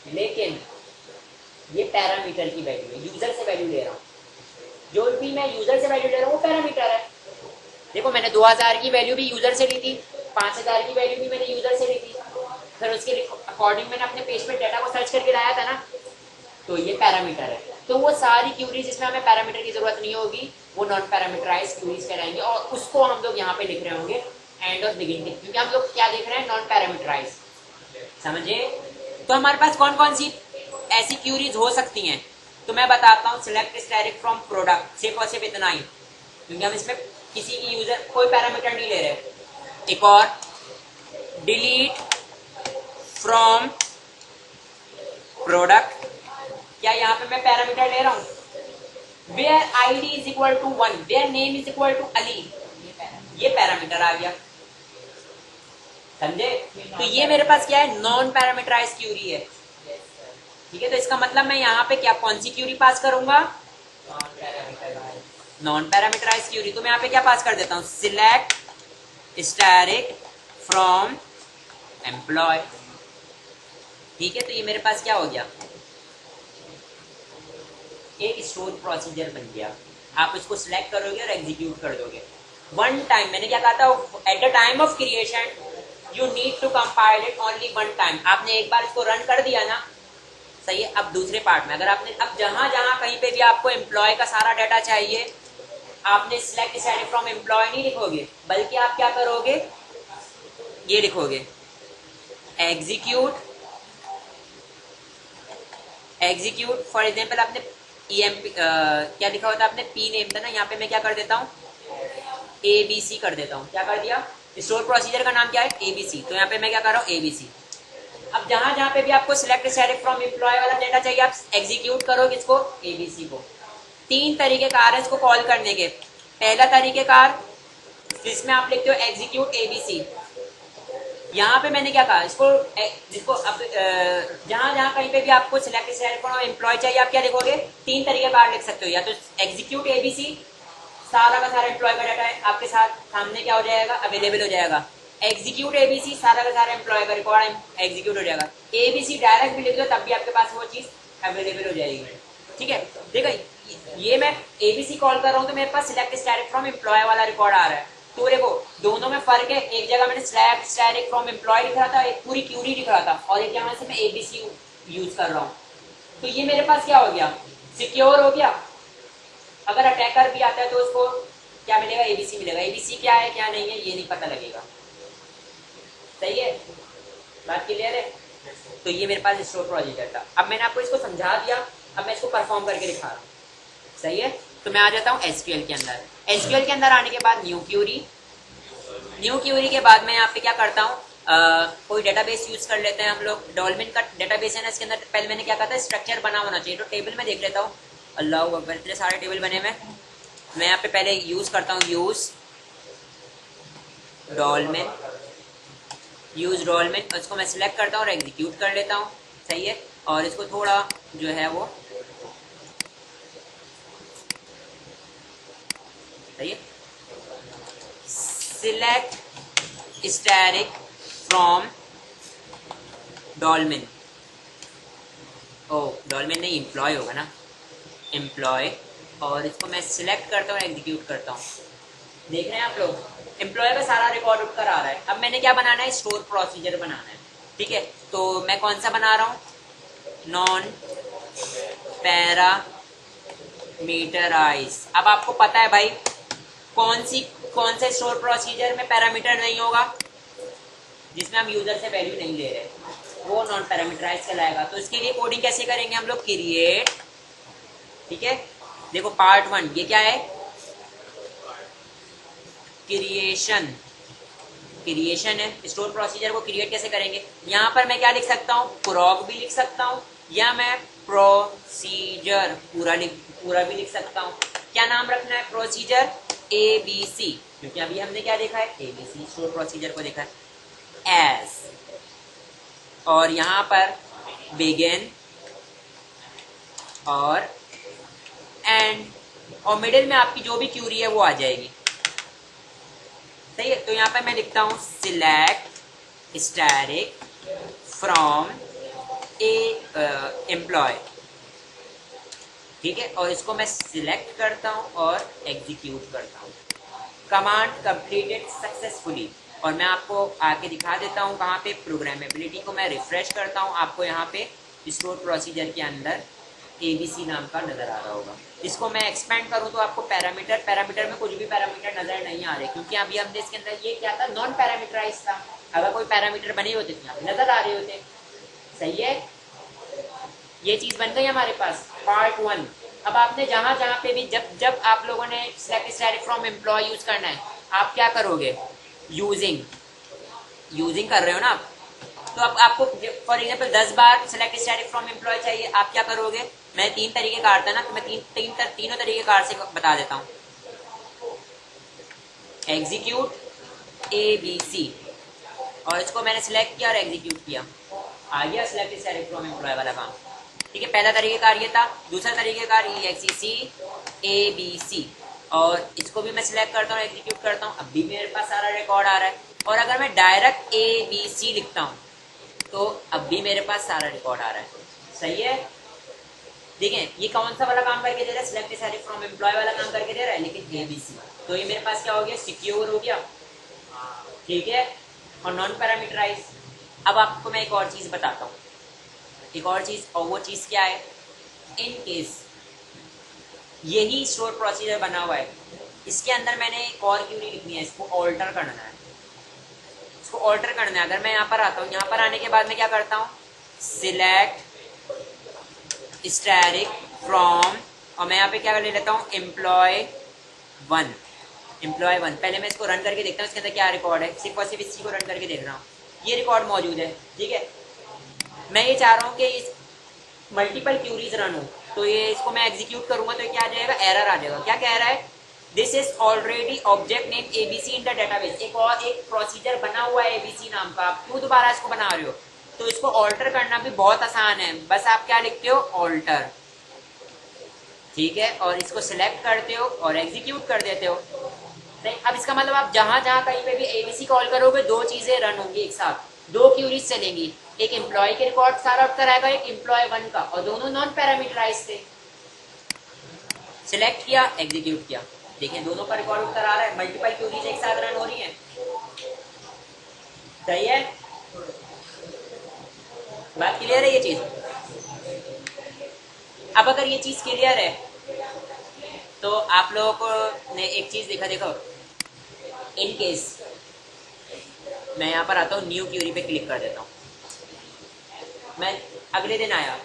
लेकिन ये पैरामीटर की वैल्यू है, यूजर से वैल्यू ले रहा हूँ, जो भी मैं यूजर से वैल्यू ले रहा हूँ वो पैरामीटर है। देखो मैंने 2000 की वैल्यू भी यूजर से ली थी, 5000 की वैल्यू भी मैंने यूजर से ली थी, फिर उसके अकॉर्डिंग मैंने अपने पेज पे डाटा को सर्च करके लाया था ना, तो ये पैरामीटर है। तो वो सारी क्यूरीज जिसमें हमें पैरामीटर की जरूरत नहीं होगी वो नॉन पैरामीटराइज क्यूरीज कहलाएंगे, और उसको हम लोग यहाँ पे लिख रहे होंगे एंड और बिगिनिंग, क्योंकि हम लोग क्या देख रहे हैं, नॉन पैरामीटराइज, समझे। तो हमारे पास कौन कौन सी ऐसी क्यूरीज हो सकती हैं, तो मैं बताता हूँ, सिलेक्ट स्टैटिक फ्रॉम प्रोडक्ट, सिर्फ और सिर्फ इतना ही, क्योंकि हम इसमें किसी की यूजर कोई पैरामीटर नहीं ले रहे। एक और, डिलीट फ्रॉम प्रोडक्ट, क्या यहाँ पे मैं पैरामीटर ले रहा हूँ, where ID is equal to 1, where name is equal to Ali, ये पैरामीटर आ गया, समझे। तो ये मेरे पास क्या है, नॉन पैरामीटराइज क्यूरी है, ठीक है। तो इसका मतलब मैं यहाँ पे क्या, कौन सी क्यूरी पास करूंगा, नॉन पैरामीटराइज क्यूरी। तो मैं यहाँ पे क्या पास कर देता हूँ, सिलेक्ट स्टैटिक फ्रॉम एम्प्लॉय, ठीक है। तो ये मेरे पास क्या हो गया, एक स्टोर प्रोसीजर बन गया। आप इसको सिलेक्ट करोगे और एग्जीक्यूट कर दोगे वन टाइम। मैंने क्या कहा था, at the time of creation you need to compile it only one time. आपने एक बार इसको रन कर दिया ना, सही है। अब दूसरे पार्ट में अगर आपने अब जहां जहां कहीं पे भी आपको एम्प्लॉय का सारा डाटा चाहिए, आपने सिलेक्ट डिसाइडेड फ्रॉम एम्प्लॉय नहीं लिखोगे, बल्कि आप क्या करोगे, ये लिखोगे एग्जीक्यूट फॉर एग्जाम्पल आपने EMP क्या लिखा होता है आपने पी नेम था ना, यहाँ पे मैं क्या कर देता हूँ ABC कर देता हूँ। क्या कर दिया, स्टोर प्रोसीजर का नाम क्या है ABC, तो यहाँ पे मैं क्या कर रहा हूँ ABC। अब जहां जहां पे भी आपको सिलेक्ट डिसाइडेड फ्रॉम एम्प्लॉय वाला डाटा चाहिए, आप एग्जीक्यूट करो किसको, ABC को। 3 तरीकेकार है इसको कॉल करने के। पहला तरीकेकार जिसमें आप लिखते हो एग्जीक्यूट ABC, यहाँ पे मैंने क्या कहा इसको जिसको अब जहां जहां कहीं पे भी आपको सिलेक्ट डिसाइडेड फ्रॉम एम्प्लॉय चाहिए, आप क्या लिखोगे, 3 तरीकेकार लिख सकते हो। या तो एग्जीक्यूट ABC, सारा का सारा एम्प्लॉय का डाटा है आपके साथ सामने क्या हो जाएगा, अवेलेबल हो जाएगा। एग्जीक्यूट ABC, सारा का सारा एम्प्लॉय का रिकॉर्ड एग्जीक्यूट हो जाएगा। ABC डायरेक्ट भी लिख दो तब भी आपके पास वो चीज अवेलेबल हो जाएगी। ठीक है, देखो ये मैं ABC कॉल कर रहा हूँ तो मेरे पास सिलेक्ट डिसाइडेड फ्रॉम एम्प्लॉय वाला रिकॉर्ड आ रहा है। तो देखो दोनों में फर्क है, एक जगह मैंने सिलेक्ट डिसाइडेड फ्रॉम एम्प्लॉय लिख रहा था, एक पूरी क्यूरी लिख रहा था, और एक जगह से मैं ABC यूज कर रहा हूँ। तो ये मेरे पास क्या हो गया, सिक्योर हो गया। अगर अटैकर भी आता है तो उसको क्या मिलेगा, ABC मिलेगा। ABC क्या है क्या नहीं है ये नहीं पता लगेगा। सही है, बात क्लियर है। तो ये मेरे पास स्टोर प्रोसीजर था। अब मैंने आपको इसको समझा दिया, अब मैं इसको परफॉर्म करके दिखा रहा हूँ। सही है, तो मैं आ जाता हूँ SQL के अंदर। SQL के अंदर आने के बाद न्यू क्यूरी के बाद मैं यहाँ पे क्या करता हूँ, कोई डेटाबेस यूज कर लेते हैं हम लोग। डॉल्फिन का डेटाबेस है ना, इसके अंदर पहले मैंने क्या कहा था, स्ट्रक्चर बना होना चाहिए। तो टेबल में देख लेता हूँ, अल्लाह अकबर, इतने सारे टेबल बने हुए। मैं यहाँ पे पहले यूज करता हूँ यूज डॉल्फिन, उसको मैं सिलेक्ट करता हूँ और एग्जीक्यूट कर लेता हूँ। सही है, और इसको थोड़ा जो है वो सही है, select static from dolphin, oh dolphin नहीं एम्प्लॉय होगा ना, एम्प्लॉय, और इसको मैं सिलेक्ट करता हूँ एग्जीक्यूट करता हूँ। देख रहे हैं आप लोग, एम्प्लॉय का सारा रिकॉर्ड उठकर आ रहा है। अब मैंने क्या बनाना है, स्टोर प्रोसीजर बनाना है। ठीक है, तो मैं कौन सा बना रहा हूँ, नॉन पैरामीटराइज। अब आपको पता है भाई कौन से स्टोर प्रोसीजर में पैरामीटर नहीं होगा, जिसमें हम यूजर से वैल्यू नहीं ले रहे, वो नॉन पैरामीटराइज कहलाएगा। तो इसके लिए कोडिंग कैसे करेंगे हम लोग, क्रिएट। ठीक है, देखो पार्ट 1 ये क्या है, क्रिएशन है। स्टोर प्रोसीजर को क्रिएट कैसे करेंगे, यहाँ पर मैं क्या लिख सकता हूँ, प्रोग भी लिख सकता हूँ, या मैं प्रोसीजर पूरा भी लिख सकता हूँ। क्या नाम रखना है, प्रोसीजर ABC, क्योंकि अभी हमने क्या देखा है, ABC स्टोर प्रोसीजर को देखा है। एस, और यहाँ पर बिगिन और एंड, और मिडिल में आपकी जो भी क्यूरी है वो आ जाएगी। सही है, तो यहाँ पे मैं लिखता हूँ सिलेक्ट स्टैटिक फ्रॉम एम्प्लॉय। ठीक है, और इसको मैं सिलेक्ट करता हूँ और एग्जीक्यूट करता हूँ। कमांड कंप्लीटेड सक्सेसफुली, और मैं आपको आके दिखा देता हूँ कहाँ पे, प्रोग्रामेबिलिटी को मैं रिफ्रेश करता हूँ, आपको यहाँ पे स्टोर प्रोसीजर के अंदर ABC नाम का नजर आ रहा होगा। इसको मैं एक्सपेंड करूँ तो आपको पैरामीटर में कुछ भी पैरामीटर नजर नहीं आ रहे, क्योंकि अभी हमने इसके अंदर ये क्या था, नॉन पैरामीटराइज था। अगर कोई पैरामीटर बने होते तो यहाँ पे नजर आ रहे होते। सही है, ये चीज बन गई हमारे पास पार्ट 1। अब आपने जहां जहां पे भी जब आप लोगों ने select static from employ use करना है, आप क्या करोगे, यूजिंग कर रहे हो ना आप, तो अब आपको for example 10 bar select static from employ चाहिए, आप क्या करोगे, मैं 3 तरीके कार था ना, तो मैं तीनों तरीके कार से बता देता हूँ। एग्जीक्यूट ABC, और इसको मैंने सिलेक्ट किया और एग्जीक्यूट किया, आ गया सिलेक्ट स्टैटिक फ्रॉम एम्प्लॉय वाला काम। ठीक है, पहला तरीकेकार ये था। दूसरा तरीकेकार EXEC ABC, और इसको भी मैं सिलेक्ट करता हूँ, एग्जीक्यूट करता हूँ, अब भी मेरे पास सारा रिकॉर्ड आ रहा है। और अगर मैं डायरेक्ट ABC लिखता हूँ तो अब भी मेरे पास सारा रिकॉर्ड आ रहा है। सही है, देखें ये कौन सा वाला काम करके दे रहा है, सिलेक्ट स्टैटिक फ्रॉम एम्प्लॉय वाला काम करके दे रहा है, लेकिन ABC। तो ये मेरे पास क्या हो गया, सिक्योर हो गया। ठीक है, और नॉन पैरामीटराइज। अब आपको मैं एक और चीज बताता हूँ, एक और चीज़, और वो चीज़ क्या है, इन केस यही स्टोर प्रोसीजर बना हुआ है, इसके अंदर मैंने एक और क्यूरी लिखनी है, इसको ऑल्टर करना है, इसको ऑल्टर करना है। अगर मैं यहाँ पर आता हूँ, यहाँ पर आने के बाद मैं क्या करता हूँ, सिलेक्ट स्टैटिक फ्रॉम, और मैं यहाँ पे क्या ले लेता हूँ, एम्प्लॉय वन। पहले मैं इसको रन करके देखता हूँ इसके अंदर क्या रिकॉर्ड है, सिर्फ और सिर्फ इसी को रन करके देख रहा हूँ, ये रिकॉर्ड मौजूद है। ठीक है, मैं ये चाह रहा हूँ कि इस मल्टीपल क्यूरीज रन हो, तो ये इसको मैं एग्जीक्यूट करूंगा तो क्या आ जाएगा, एरर आ जाएगा। क्या कह रहा है, this is already object name ABC in the database. एक और एक प्रोसीजर बना हुआ है एबीसी नाम का, आप क्यों दोबारा इसको बना रहे हो। तो इसको ऑल्टर करना भी बहुत आसान है, बस आप क्या लिखते हो, ऑल्टर। ठीक है, और इसको सिलेक्ट करते हो और एग्जीक्यूट कर देते हो। नहीं, अब इसका मतलब आप जहां जहां कहीं पे भी एबीसी कॉल करोगे, दो चीजें रन होंगी एक साथ, दो क्यूरीज चलेंगी, एक एम्प्लॉय के रिकॉर्ड सारा उठ कर आएगा, एक एम्प्लॉय वन का, और दोनों नॉन पैरामीटराइज थे। सिलेक्ट किया, एग्जीक्यूट किया, देखिए दोनों का रिकॉर्ड उठ कर आ रहा है, मल्टीपल क्यूरीज एक साथ रन हो रही है। सही है, बात क्लियर है ये चीज। अब अगर ये चीज क्लियर है तो आप लोगों ने एक चीज देखो, इन केस मैं यहाँ पर आता हूँ, न्यू क्यूरी पे क्लिक कर देता हूँ। मैं अगले दिन आया,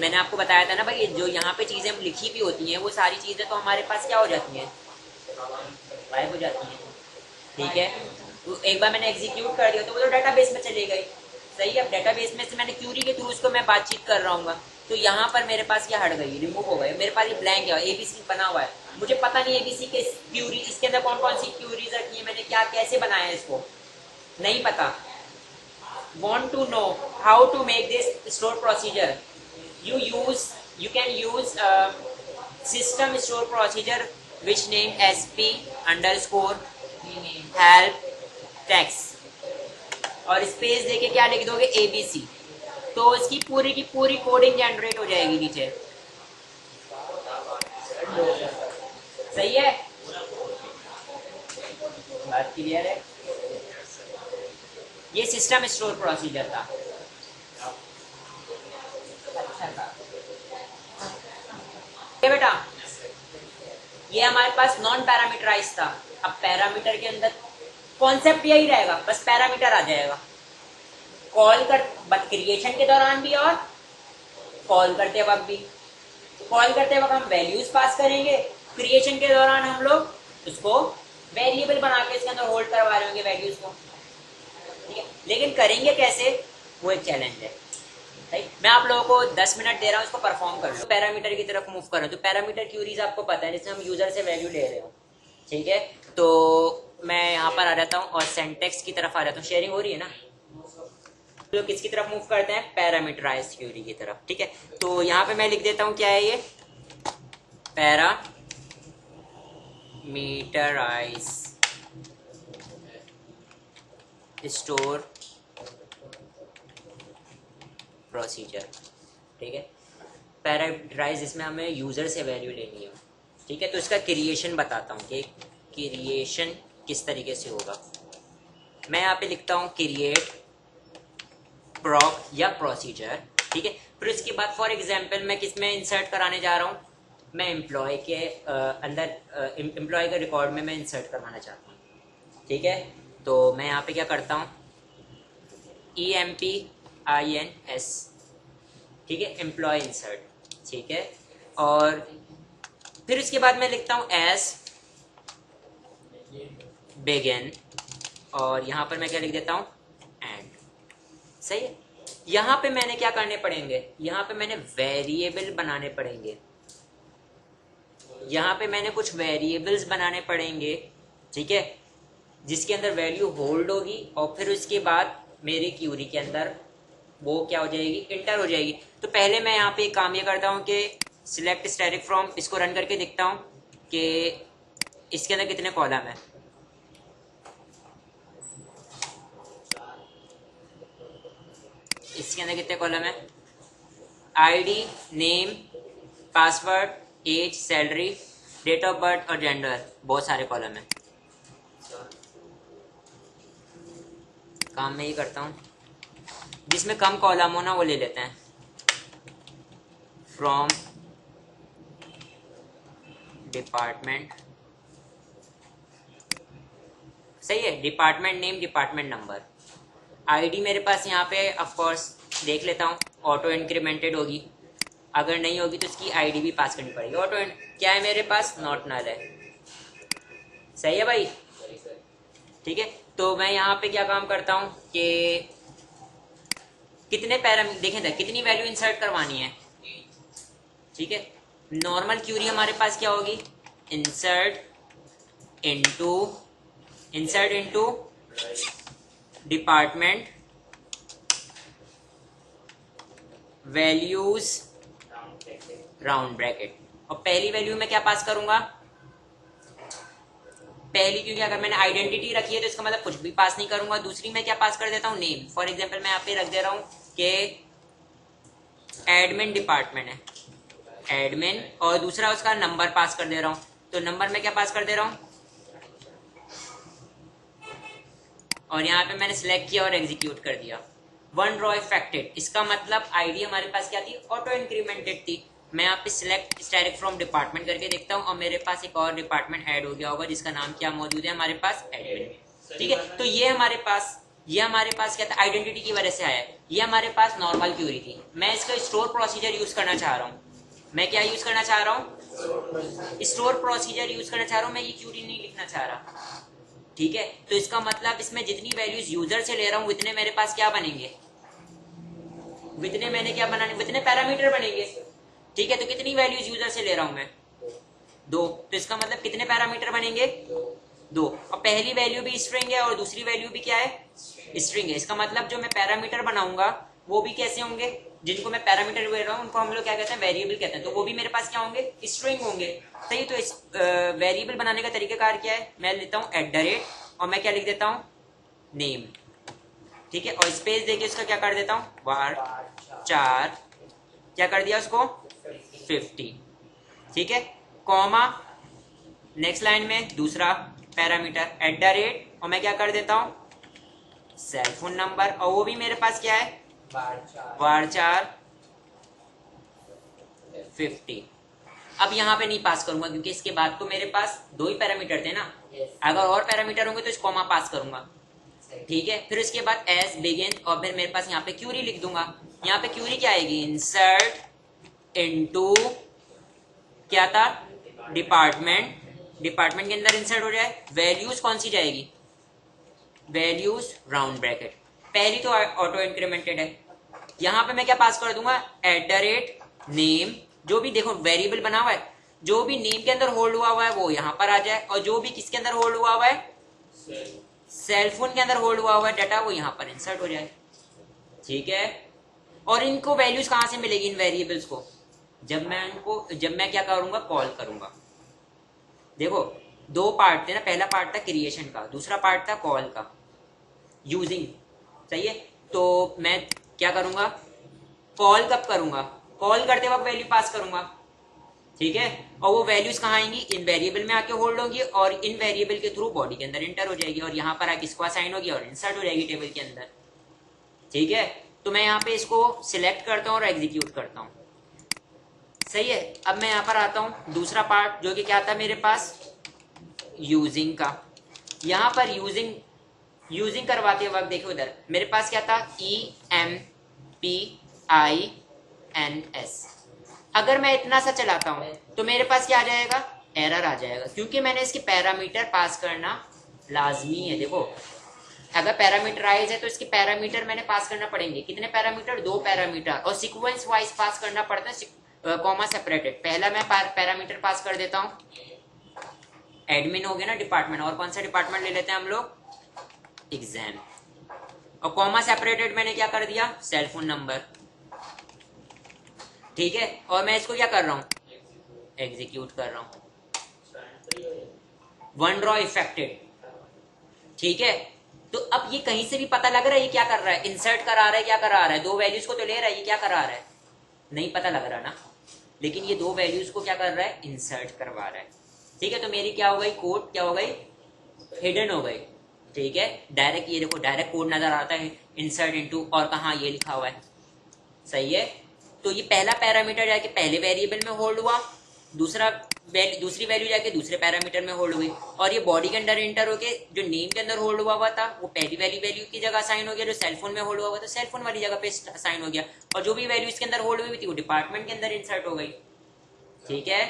मैंने आपको बताया था ना भाई, जो यहाँ पे चीजें लिखी भी होती हैं वो सारी चीजें तो हमारे पास क्या हो जाती हैं, गायब हो जाती हैं। ठीक है, तो एक बार मैंने एग्जीक्यूट कर दिया तो वो तो डाटाबेस में चली गई। सही है, अब डाटाबेस में से मैंने क्यूरी के थ्रू उसको मैं बातचीत कर रहा हूँ, तो यहाँ पर मेरे पास ये हट गई, रिमूव हो गई, मेरे पास ये ब्लैंक है, एबीसी बना हुआ है, मुझे पता नहीं एबीसी के क्यूरी, इसके अंदर कौन कौन सी क्यूरीज रखी है, मैंने क्या कैसे बनाया है, इसको नहीं पता। Want to know how to make this store procedure, you can use system store procedure which name sp underscore help text और स्पेस देके क्या लिख दोगे, abc, तो इसकी पूरी की पूरी कोडिंग जनरेट हो जाएगी नीचे। सही है, बात क्लियर है। ये सिस्टम स्टोर प्रोसीजर था। अच्छा था ये बेटा, ये हमारे पास नॉन पैरामीटराइज था। अब पैरामीटर के अंदर कॉन्सेप्ट यही रहेगा, बस पैरामीटर आ जाएगा, कॉल कर क्रिएशन के दौरान भी और कॉल करते वक्त भी। कॉल करते वक्त हम वैल्यूज पास करेंगे, क्रिएशन के दौरान हम लोग उसको वेरिएबल बना के इसके अंदर होल्ड करवा रहे होंगे वैल्यूज को। ठीक है, लेकिन करेंगे कैसे, वो एक चैलेंज है। राइट, मैं आप लोगों को 10 मिनट दे रहा हूँ, इसको परफॉर्म कर लो। तो पैरामीटर की तरफ मूव करो, तो पैरामीटर क्यूरीज आपको पता है, जिससे हम यूजर से वैल्यू ले रहे हो। ठीक है, तो मैं यहाँ पर आ जाता हूँ और सेंटेक्स की तरफ आ जाता हूँ। शेयरिंग हो रही है ना, तो किसकी तरफ मूव करते हैं, पैरामीटराइज्ड क्यूरी की तरफ। ठीक है, तो यहाँ पे मैं लिख देता हूँ, क्या है ये, पैरामीटराइज स्टोर प्रोसीजर। ठीक है, पैरामीटराइज, इसमें हमें यूजर से वैल्यू लेनी है। ठीक है, तो इसका क्रिएशन बताता हूँ कि क्रिएशन किस तरीके से होगा। मैं यहाँ पे लिखता हूँ क्रिएट प्रॉक या प्रोसीजर। ठीक है, फिर इसके बाद फॉर एग्जांपल मैं किस में इंसर्ट कराने जा रहा हूँ, मैं एम्प्लॉय के अंदर एम्प्लॉय के रिकॉर्ड में मैं इंसर्ट करवाना चाहता हूँ। ठीक है, तो मैं यहाँ पे क्या करता हूँ, EMPINS। ठीक है, एम्प्लॉय इंसर्ट। ठीक है, और फिर उसके बाद मैं लिखता हूँ एज बिगिन, और यहाँ पर मैं क्या लिख देता हूँ, एंड। सही है, यहाँ पे मैंने क्या करने पड़ेंगे, यहाँ पे मैंने वेरिएबल बनाने पड़ेंगे, यहाँ पे मैंने कुछ वेरिएबल्स बनाने पड़ेंगे। ठीक है, जिसके अंदर वैल्यू होल्ड होगी, और फिर उसके बाद मेरी क्यूरी के अंदर वो क्या हो जाएगी, इंटर हो जाएगी। तो पहले मैं यहाँ पे एक काम ये करता हूँ कि सिलेक्ट स्टैटिक फ्रॉम, इसको रन करके देखता हूँ कि इसके अंदर कितने कॉलम है। इसके अंदर कितने कॉलम है, ID, name, password, age, salary, date of birth और जेंडर, बहुत सारे कॉलम है। काम मैं ये करता हूँ, जिसमें कम कॉलम हो ना वो ले लेते हैं। फ्रॉम डिपार्टमेंट, सही है, department name, department number. ID मेरे पास यहाँ पे ऑफ कोर्स देख लेता हूँ, ऑटो इंक्रीमेंटेड होगी, अगर नहीं होगी तो इसकी आईडी भी पास करनी पड़ेगी। ऑटो क्या है मेरे पास, नॉट नल है, सही है भाई, ठीक है। तो मैं यहाँ पे क्या काम करता हूँ कि कितने पैरामीटर देखें था, कितनी वैल्यू इंसर्ट करवानी है, ठीक है। नॉर्मल क्यूरी हमारे पास क्या होगी, insert into department values round bracket. और पहली वैल्यू में क्या पास करूंगा, पहली क्योंकि अगर मैंने आइडेंटिटी रखी है तो इसका मतलब कुछ भी पास नहीं करूंगा। दूसरी में क्या पास कर देता हूँ, नेम। फॉर एग्जांपल मैं यहाँ पे रख दे रहा हूँ कि एडमिन डिपार्टमेंट है, एडमिन, और दूसरा उसका नंबर पास कर दे रहा हूँ। तो नंबर में क्या पास कर दे रहा हूँ, और यहाँ पे मैंने सिलेक्ट किया और एग्जीक्यूट कर दिया। वन रो इफेक्टेड, इसका मतलब आईडी हमारे पास क्या थी, ऑटो इंक्रीमेंटेड थी। मैं यहाँ पे सिलेक्ट डायरेक्ट फ्रॉम डिपार्टमेंट करके देखता हूँ और मेरे पास एक और डिपार्टमेंट ऐड हो गया होगा जिसका नाम क्या मौजूद है हमारे पास, एडमिन, ठीक है। तो ये हमारे पास क्या था, आइडेंटिटी की वजह से आया है। ये हमारे पास नॉर्मल क्यूरी थी। मैं इसका स्टोर प्रोसीजर यूज करना चाह रहा हूँ। मैं क्या यूज करना चाह रहा हूँ, स्टोर प्रोसीजर यूज करना चाह रहा हूँ। मैं ये क्यूरी नहीं लिखना चाह रहा, ठीक है। तो इसका मतलब इसमें जितनी वैल्यूज यूजर से ले रहा हूँ उतने मेरे पास क्या बनेंगे, उतने पैरामीटर बनेंगे, ठीक है। तो कितनी वैल्यूज यूजर से ले रहा हूं मैं, 2। तो इसका मतलब कितने पैरामीटर बनेंगे, 2। और पहली वैल्यू भी स्ट्रिंग है और दूसरी वैल्यू भी क्या है, स्ट्रिंग है। इसका मतलब जो मैं पैरामीटर बनाऊंगा वो भी कैसे होंगे, जिनको मैं पैरामीटर ले रहा हूँ उनको हम लोग क्या कहते हैं, वेरिएबल कहते हैं। तो वो भी मेरे पास क्या होंगे, स्ट्रिंग होंगे, सही। तो इस वेरिएबल बनाने का तरीकाकार क्या है, मैं लेता हूँ @ और मैं क्या लिख देता हूँ, नेम, ठीक है। और स्पेस देके उसका क्या कर देता हूँ, var4, क्या कर दिया उसको, 50, ठीक है। कॉमा, नेक्स्ट लाइन में दूसरा पैरामीटर @ और मैं क्या कर देता हूं, सेल फोन नंबर, और वो भी मेरे पास क्या है, var4 50। अब यहाँ पे नहीं पास करूंगा क्योंकि इसके बाद तो मेरे पास 2 ही पैरामीटर थे ना। अगर और पैरामीटर होंगे तो इस कॉमा पास करूंगा, ठीक है। फिर इसके बाद एस बिगिन, और फिर मेरे पास यहाँ पे क्यूरी लिख दूंगा। यहाँ पे क्यूरी क्या आएगी, इंसर्ट इनटू क्या था, डिपार्टमेंट के अंदर इंसर्ट हो जाए। वैल्यूज कौन सी जाएगी, वैल्यूज राउंड ब्रैकेट। पहली तो ऑटो इंक्रीमेंटेड है। यहाँ पे मैं क्या पास कर दूंगा, @ नेम, जो भी देखो वेरिएबल बना हुआ है, जो भी नेम के अंदर होल्ड हुआ है वो यहाँ पर आ जाए, और जो भी किसके अंदर होल्ड हुआ है, सेलफोन के अंदर होल्ड हुआ है डाटा, वो यहाँ पर इंसर्ट हो जाए, ठीक है। और इनको वैल्यूज कहां से मिलेगी, इन वेरिएबल्स को, जब मैं क्या करूंगा, कॉल करूंगा। देखो 2 पार्ट थे ना, पहला पार्ट था क्रिएशन का, दूसरा पार्ट था कॉल का, यूजिंग, सही है। तो मैं क्या करूंगा, कॉल कब करूंगा, कॉल करते वक्त वैल्यू पास करूंगा, ठीक है। और वो वैल्यूज कहाँ आएंगी, इन वेरिएबल में आके होल्ड होंगी, और इन वेरिएबल के थ्रू बॉडी के अंदर इंटर हो जाएगी, और यहाँ पर आके इसको असाइन होगी और इंसर्ट हो जाएगी टेबल के अंदर, ठीक है। तो मैं यहाँ पे इसको सिलेक्ट करता हूँ और एग्जीक्यूट करता हूँ, सही है। अब मैं यहाँ पर आता हूँ दूसरा पार्ट जो कि क्या था मेरे पास, यूजिंग का। यहाँ पर यूजिंग करवाते वक्त देखो इधर मेरे पास क्या था, EMPINS। अगर मैं इतना सा चलाता हूँ तो मेरे पास क्या आ जाएगा, एरर आ जाएगा, क्योंकि मैंने इसके पैरामीटर पास करना लाजमी है। देखो अगर पैरामीटराइज है तो इसके पैरामीटर मैंने पास करना पड़ेंगे, कितने पैरामीटर, 2 पैरामीटर, और सीक्वेंस वाइज पास करना पड़ता है, कॉमा सेपरेटेड। पहला मैं पैरामीटर पास कर देता हूँ, एडमिन हो गया ना डिपार्टमेंट, और कौन सा डिपार्टमेंट ले लेते हैं हम लोग, एग्जाम, और कॉमा सेपरेटेड मैंने क्या कर दिया, सेल फोन नंबर, ठीक है। और मैं इसको क्या कर रहा हूँ, एग्जीक्यूट कर रहा हूँ, वन रो इफेक्टेड, ठीक है। तो अब ये कहीं से भी पता लग रहा है ये क्या कर रहा है, इंसर्ट करा रहा है, क्या करा रहा है, 2 वैल्यूज को तो ले रहा है, ये क्या करा रहा है, नहीं पता लग रहा ना, लेकिन ये 2 वैल्यूज को क्या कर रहा है, इंसर्ट करवा रहा है, ठीक है। तो मेरी क्या हो गई, कोड क्या हो गई, हिडन हो गई, ठीक है। डायरेक्ट ये देखो डायरेक्ट कोड नजर आता है, इंसर्ट इनटू, और कहाँ ये लिखा हुआ है, सही है। तो ये पहला पैरामीटर जाके पहले वेरिएबल में होल्ड हुआ, दूसरी वैल्यू जाके दूसरे पैरामीटर में होल्ड हुई, और ये बॉडी के अंदर एंटर होके जो नेम के अंदर होल्ड हुआ था वो पहली वाली वैल्यू की जगह असाइन हो गया, जो सेलफोन में होल्ड हुआ तो सेलफोन वाली जगह पे असाइन हो गया, और जो भी वैल्यू इसके अंदर होल्ड हुई थी वो डिपार्टमेंट के अंदर इंसर्ट हो गई। ठीक है,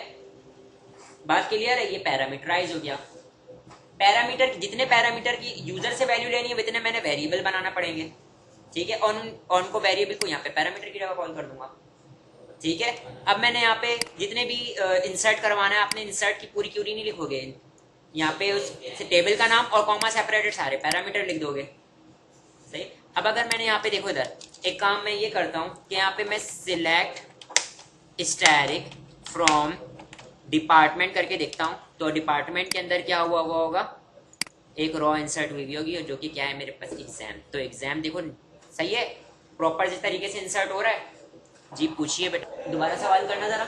बात क्लियर है? ये पैरामीटराइज हो गया। पैरामीटर, जितने पैरामीटर की यूजर से वैल्यू लेनी है उतने मैंने वेरिएबल बनाना पड़ेंगे। ठीक है, ऑन को वेरिएबल को यहाँ पे पैरामीटर की जगह कॉल कर दूंगा। ठीक है, अब मैंने यहाँ पे जितने भी इंसर्ट करवाना है, आपने इंसर्ट की पूरी क्यूरी नहीं लिखोगे, यहाँ पे उस टेबल का नाम और कॉमा सेपरेटेड सारे पैरामीटर लिख दोगे। सही। अब अगर मैंने यहाँ पे देखो, इधर एक काम मैं ये करता हूँ कि यहाँ पे मैं सिलेक्ट स्टैटिक फ्रॉम डिपार्टमेंट करके देखता हूँ, तो डिपार्टमेंट के अंदर क्या हुआ होगा, एक रॉ इंसर्ट हुई होगी, जो कि क्या है मेरे पास एग्जाम। तो एग्जाम देखो सही है, प्रॉपर जिस तरीके से इंसर्ट हो रहा है। जी पूछिए बेटा, दोबारा सवाल करना जरा।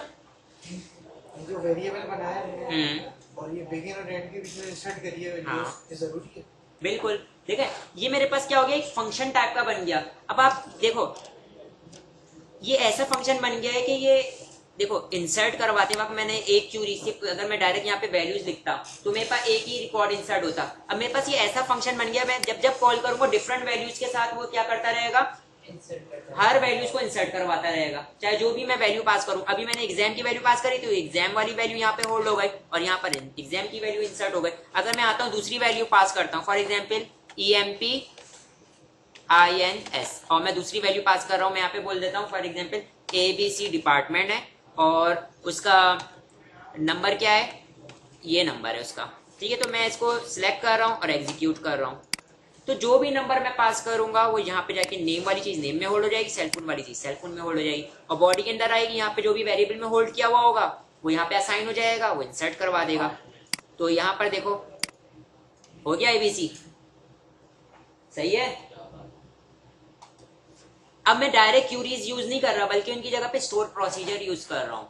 जो वेरिएबल बनाया है और ये बिगिन और एंड के बीच में इंसर्ट करिए वैल्यूज, ये जरूरी है।
बिल्कुल, देखें ये मेरे पास क्या हो गया, एक फंक्शन टाइप का बन गया। अब आप देखो ये ऐसा फंक्शन बन गया है कि ये देखो इंसर्ट करवाते वक्त मैंने एक क्यूरी से अगर मैं डायरेक्ट यहाँ पे वैल्यूज लिखता तो मेरे पास एक ही रिकॉर्ड इंसर्ट होता। अब मेरे पास ये ऐसा फंक्शन बन गया, मैं जब जब कॉल करूंगा डिफरेंट वैल्यूज के साथ वो क्या करता रहेगा, हर वैल्यूज को इंसर्ट करवाता रहेगा, चाहे जो भी मैं वैल्यू पास करूं। अभी मैंने एग्जाम की वैल्यू पास करी तो एग्जाम वाली वैल्यू यहाँ पे होल्ड हो गई और यहाँ पर एग्जाम की वैल्यू इंसर्ट हो गई। अगर मैं आता हूँ दूसरी वैल्यू पास करता हूँ, फॉर एग्जाम्पल EMPINS, और मैं दूसरी वैल्यू पास कर रहा हूँ, मैं यहाँ पे बोल देता हूँ फॉर एग्जाम्पल ABC डिपार्टमेंट है और उसका नंबर क्या है, ये नंबर है उसका। ठीक है, तो मैं इसको सिलेक्ट कर रहा हूँ और एग्जीक्यूट कर रहा हूँ। तो जो भी नंबर मैं पास करूंगा वो यहाँ पे जाके नेम वाली चीज नेम में होल्ड हो जाएगी, सेलफोन वाली चीज सेलफोन में होल्ड हो जाएगी, और बॉडी के अंदर आएगी, यहाँ पे जो भी वेरिएबल में होल्ड किया हुआ होगा वो यहाँ पे असाइन हो जाएगा, वो इंसर्ट करवा देगा। तो यहाँ पर देखो हो गया ABC। सही है। अब मैं डायरेक्ट क्यूरीज यूज नहीं कर रहा बल्कि उनकी जगह पे स्टोर प्रोसीजर यूज कर रहा हूँ।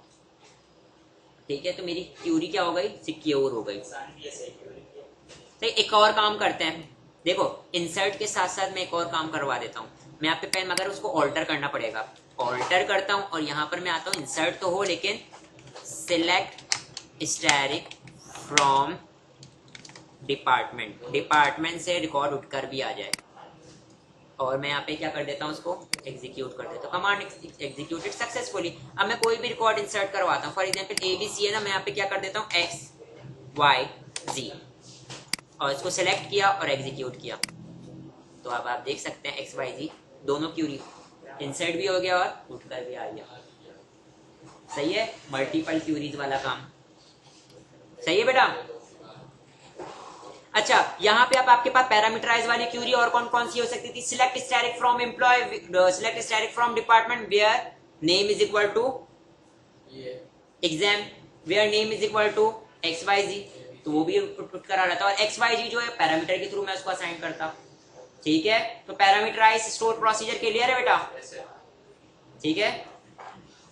ठीक है, तो मेरी क्यूरी क्या हो गई, सिक्योर हो गई। तो एक और काम करते हैं, देखो इंसर्ट के साथ साथ मैं एक और काम करवा देता हूँ। मैं यहाँ पे पेन मगर उसको ऑल्टर करना पड़ेगा, ऑल्टर करता हूँ और यहाँ पर मैं आता हूँ, इंसर्ट तो हो लेकिन select static from department, department से रिकॉर्ड उठकर भी आ जाए, और मैं यहाँ पे क्या कर देता हूँ, उसको एग्जीक्यूट कर देता हूँ। Command executed successfully. अब मैं कोई भी रिकॉर्ड इंसर्ट करवाता हूँ, फॉर एग्जाम्पल ABC है ना, मैं यहाँ पे क्या कर देता हूँ XYZ, और इसको सेलेक्ट किया और एग्जीक्यूट किया। तो अब आप देख सकते हैं XYZ दोनों क्यूरी इंसर्ट भी हो गया और उठकर भी आ गया। सही है, मल्टीपल क्यूरीज वाला काम। सही है बेटा। अच्छा, यहाँ पे अब आपके पास पैरामीटराइज वाली क्यूरी और कौन कौन सी हो सकती थी, select static from employ, select static from department where name is equal to exam, where name is equal to XYZ, तो वो भी उठ कर आ रहा था, और XYZ जो है पैरामीटर के थ्रू मैं उसको असाइन करता। ठीक है, तो पैरामीटराइज स्टोर प्रोसीजर क्लियर है बेटा। ठीक है।